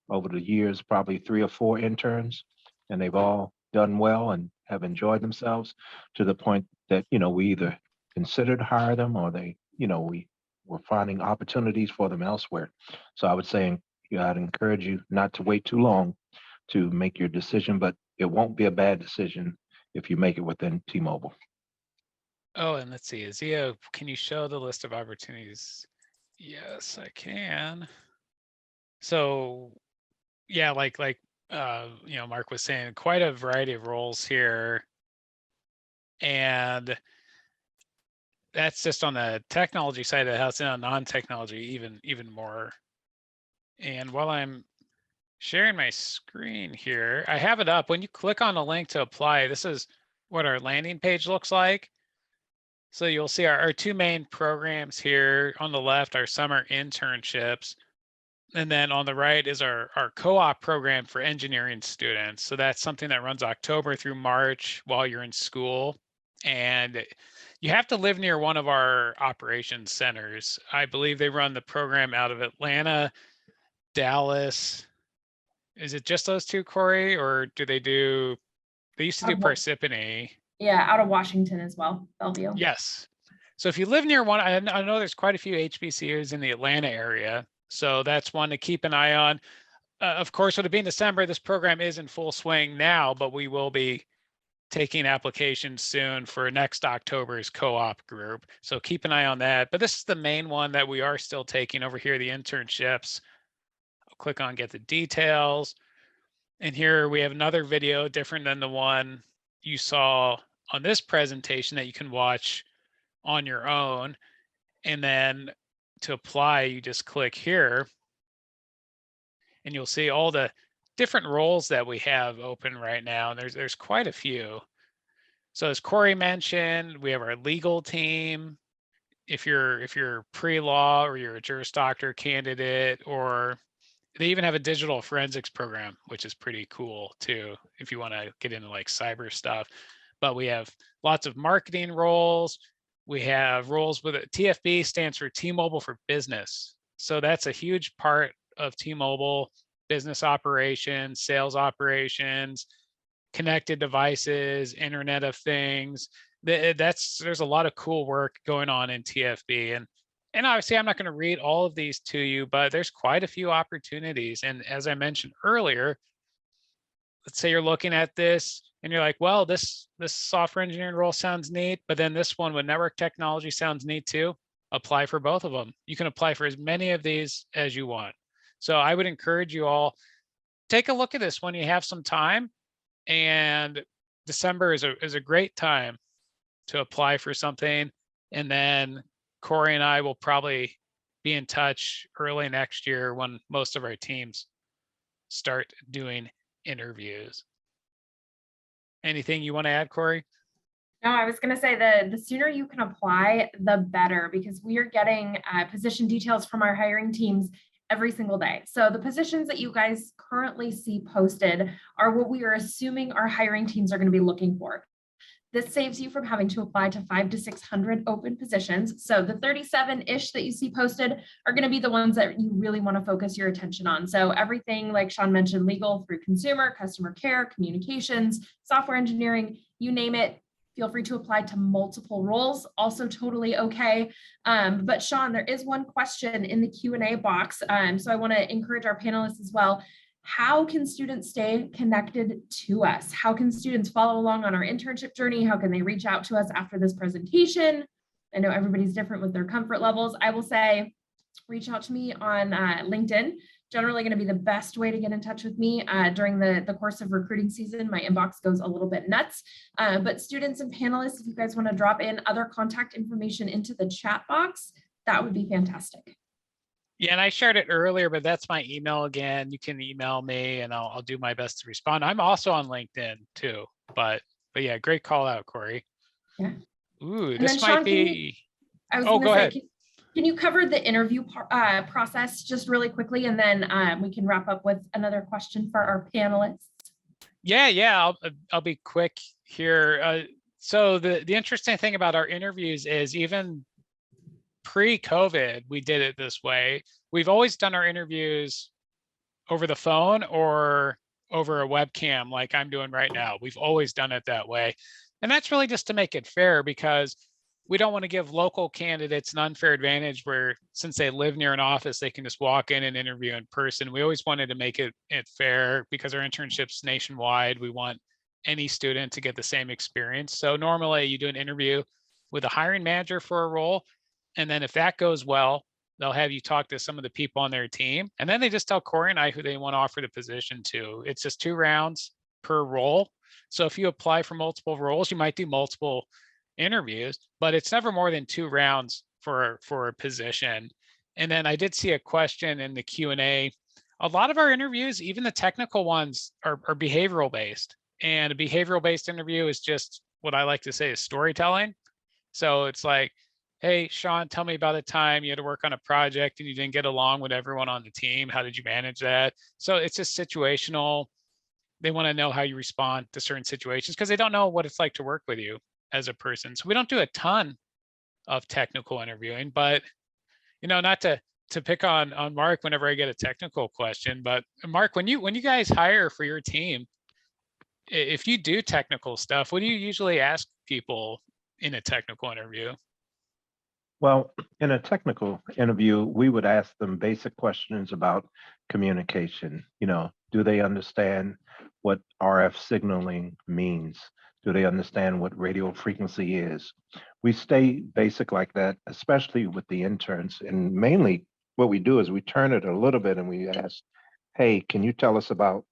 over the years probably 3 or 4 interns, and they've all done well and have enjoyed themselves to the point that, we either considered hire them, or we were finding opportunities for them elsewhere. So I would say, I'd encourage you not to wait too long to make your decision, but it won't be a bad decision if you make it within T-Mobile. Oh, and let's see, Azia, can you show the list of opportunities? Yes, I can. So yeah, like Mark was saying, quite a variety of roles here. And that's just on the technology side of the house, and on non-technology even more. And while I'm sharing my screen here, I have it up. When you click on a link to apply, this is what our landing page looks like. So you'll see our 2 main programs here. On the left, our summer internships. And then on the right is our co-op program for engineering students. So that's something that runs October through March while you're in school. And you have to live near one of our operations centers. I believe they run the program out of Atlanta, Dallas. Is it just those 2, Corey, or they used to do Parsippany? Yeah, out of Washington as well, Bellevue. Yes. So if you live near one, I know there's quite a few HBCUs in the Atlanta area. So that's one to keep an eye on. Of course, with it being December, this program is in full swing now, but we will be taking applications soon for next October's co-op group. So keep an eye on that. But this is the main one that we are still taking over here, the internships. I'll click on get the details. And here we have another video different than the one you saw on this presentation that you can watch on your own. And then to apply, you just click here and you'll see all the different roles that we have open right now. And there's quite a few. So as Corey mentioned, we have our legal team. If you're pre-law, or you're a Juris Doctor candidate, or they even have a digital forensics program, which is pretty cool too, if you want to get into like cyber stuff. But we have lots of marketing roles. We have roles with it. TFB stands for T-Mobile for Business. So that's a huge part of T-Mobile: business operations, sales operations, connected devices, Internet of Things. There's a lot of cool work going on in TFB. And obviously I'm not going to read all of these to you, but there's quite a few opportunities. And as I mentioned earlier, let's say you're looking at this and you're like, well, this software engineering role sounds neat, but then this one with network technology sounds neat too. Apply for both of them. You can apply for as many of these as you want. So I would encourage you all, take a look at this when you have some time. And December is a great time to apply for something. And then Corey and I will probably be in touch early next year when most of our teams start doing interviews. Anything you want to add, Corey? No, I was going to say the sooner you can apply, the better, because we are getting position details from our hiring teams every single day. So the positions that you guys currently see posted are what we are assuming our hiring teams are going to be looking for. This saves you from having to apply to 500 to 600 open positions. So the 37-ish that you see posted are going to be the ones that you really want to focus your attention on. So everything like Sean mentioned, legal through consumer, customer care, communications, software engineering, you name it. Feel free to apply to multiple roles, also totally okay. But Sean, there is one question in the Q&A box. So I want to encourage our panelists as well. How can students stay connected to us? How can students follow along on our internship journey? How can they reach out to us after this presentation? I know everybody's different with their comfort levels. I will say, reach out to me on LinkedIn. Generally going to be the best way to get in touch with me during the course of recruiting season. My inbox goes a little bit nuts, but students and panelists, if you guys want to drop in other contact information into the chat box, that would be fantastic. Yeah, and I shared it earlier, but that's my email again. You can email me and I'll do my best to respond. I'm also on LinkedIn too, but yeah, great call out, Corey. Yeah. Ooh, And this then, might Sean, be, go go ahead. Can you cover the interview process just really quickly, and then we can wrap up with another question for our panelists? Yeah, I'll be quick here. So the interesting thing about our interviews is even pre-COVID, we did it this way. We've always done our interviews over the phone or over a webcam like I'm doing right now. We've always done it that way. And that's really just to make it fair, because we don't want to give local candidates an unfair advantage where, since they live near an office, they can just walk in and interview in person. We always wanted to make it fair because our internships nationwide. We want any student to get the same experience. So normally you do an interview with a hiring manager for a role. And then if that goes well, they'll have you talk to some of the people on their team. And then they just tell Corey and I who they want to offer the position to. It's just 2 rounds per role. So if you apply for multiple roles, you might do multiple interviews, but it's never more than 2 rounds for a position. And then I did see a question in the Q&A. A lot of our interviews, even the technical ones, are behavioral based. And a behavioral based interview is just what I like to say is storytelling. So it's like, hey, Sean, tell me about a time you had to work on a project and you didn't get along with everyone on the team. How did you manage that? So it's just situational. They want to know how you respond to certain situations because they don't know what it's like to work with you as a person. So we don't do a ton of technical interviewing, but not to pick on Mark whenever I get a technical question, but Mark, when you guys hire for your team, if you do technical stuff, what do you usually ask people in a technical interview? Well, in a technical interview, we would ask them basic questions about communication. Do they understand what RF signaling means? Do they understand what radio frequency is? We stay basic like that, especially with the interns. And mainly what we do is we turn it a little bit and we ask, hey, can you tell us about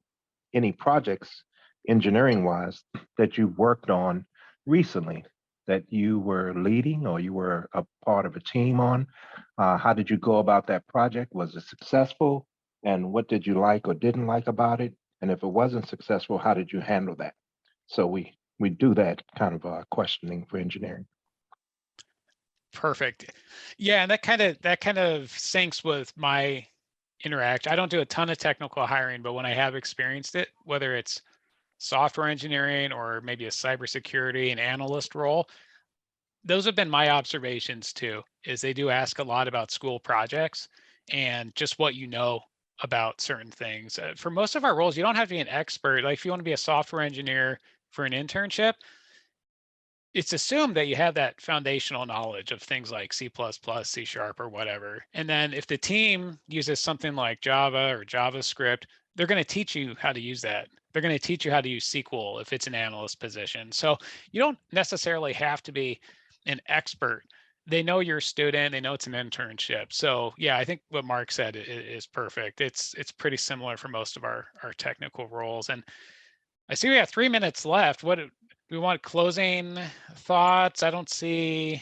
any projects, engineering-wise, that you've worked on recently, that you were leading or you were a part of a team on? How did you go about that project? Was it successful? And what did you like or didn't like about it? And if it wasn't successful, how did you handle that? So we do that kind of questioning for engineering. Perfect. Yeah, and that kind of syncs with my interact. I don't do a ton of technical hiring, but when I have experienced it, whether it's software engineering or maybe a cybersecurity and analyst role, those have been my observations too, is they do ask a lot about school projects and just what you know about certain things. For most of our roles, you don't have to be an expert. Like if you want to be a software engineer for an internship, it's assumed that you have that foundational knowledge of things like C++, C# or whatever. And then if the team uses something like Java or JavaScript, they're going to teach you how to use that. They're going to teach you how to use SQL if it's an analyst position. So you don't necessarily have to be an expert. They know you're a student, they know it's an internship. So yeah, I think what Mark said is perfect. It's pretty similar for most of our technical roles. And I see we have 3 minutes left. What do we want? Closing thoughts? I don't see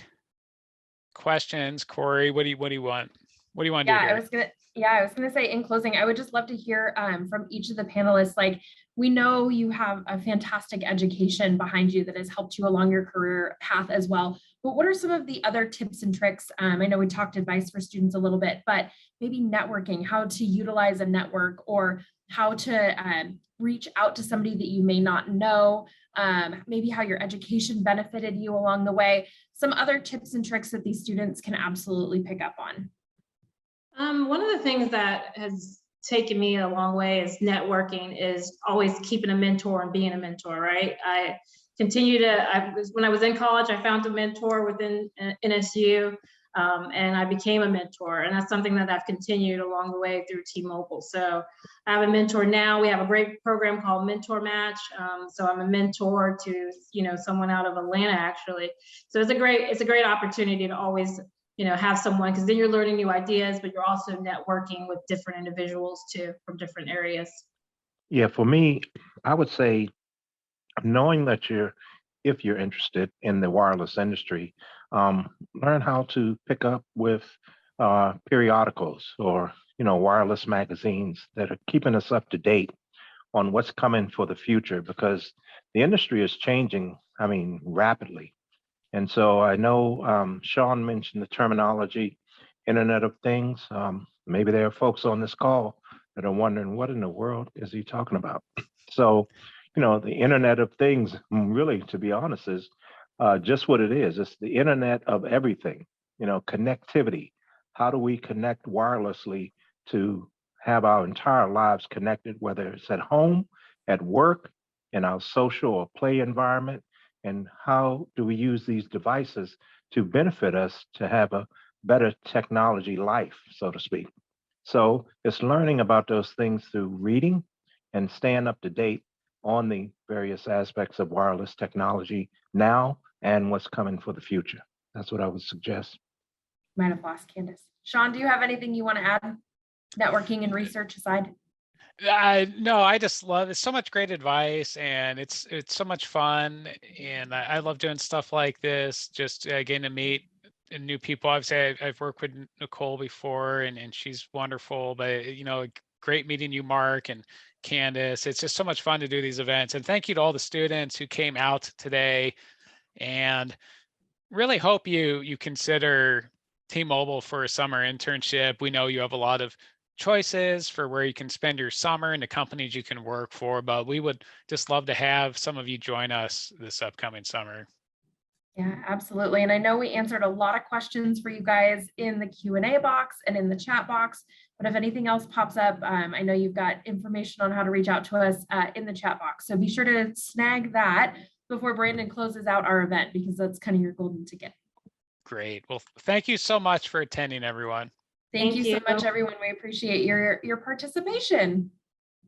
questions. Corey, what do you want? What do you want to do here? Yeah, I was going to say in closing, I would just love to hear from each of the panelists. Like, we know you have a fantastic education behind you that has helped you along your career path as well. But what are some of the other tips and tricks? I know we talked advice for students a little bit, but maybe networking, how to utilize a network, or how to reach out to somebody that you may not know, maybe how your education benefited you along the way. Some other tips and tricks that these students can absolutely pick up on. One of the things that has taken me a long way is networking, is always keeping a mentor and being a mentor, right? I continue to, when I was in college, I found a mentor within NSU, and I became a mentor. And that's something that I've continued along the way through T-Mobile. So I have a mentor now. We have a great program called Mentor Match. So I'm a mentor to, someone out of Atlanta, actually. So it's a great opportunity to always have someone, because then you're learning new ideas, but you're also networking with different individuals too, from different areas. Yeah, for me, I would say knowing that if you're interested in the wireless industry, learn how to pick up with periodicals or, wireless magazines that are keeping us up to date on what's coming for the future, because the industry is changing, rapidly. And so I know Sean mentioned the terminology, Internet of Things. Maybe there are folks on this call that are wondering, what in the world is he talking about? So, the Internet of Things, really, to be honest, is just what it is. It's the Internet of everything, connectivity. How do we connect wirelessly to have our entire lives connected, whether it's at home, at work, in our social or play environment? And how do we use these devices to benefit us to have a better technology life, so to speak? So it's learning about those things through reading and staying up to date on the various aspects of wireless technology now and what's coming for the future. That's what I would suggest. Might have lost Candice. Sean, do you have anything you want to add, networking and research aside? No, I just love it. So much great advice, and it's so much fun, and I love doing stuff like this. Just getting to meet new people. Obviously, I've worked with Nicole before, and she's wonderful. But great meeting you, Mark and Candice. It's just so much fun to do these events. And thank you to all the students who came out today. And really hope you consider T-Mobile for a summer internship. We know you have a lot of choices for where you can spend your summer and the companies you can work for, but we would just love to have some of you join us this upcoming summer. Yeah, absolutely. And I know we answered a lot of questions for you guys in the Q&A box and in the chat box, but if anything else pops up, I know you've got information on how to reach out to us in the chat box. So be sure to snag that before Brandon closes out our event, because that's kind of your golden ticket. Great. Well, thank you so much for attending, everyone. Thank you so much, everyone. We appreciate your participation.